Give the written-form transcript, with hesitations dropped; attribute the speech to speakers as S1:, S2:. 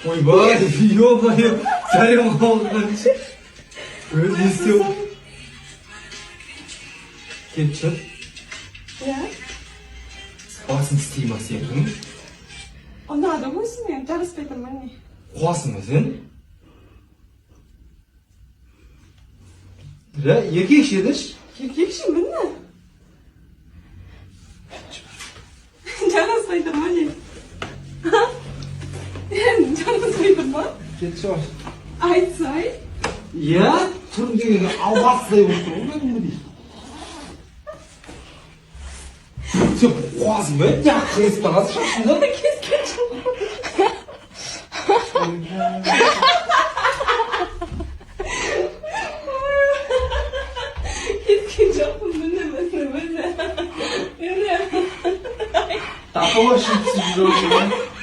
S1: Ойбай, ё-моё, сәлем қалғаншы. Өз естеу. Кетші.
S2: Ya.
S1: Басын істей ма сенің?
S2: Onu adam olsun ya. Жараспайтын міне.
S1: Қуасың ба сен? Еркекші едіш?
S2: Еркекші міне. Жараспайтын міне. Жараспайтын ба?
S1: Кетші бар.
S2: Айтсай.
S1: Иә, тұрым деген албасыдай болып тұр ғой мен дейін. Сен қуасың ба? Қыз бағасы шақсың да?
S2: Кеткен жоқпын міне.
S1: Тақы бар шықсыз жүріп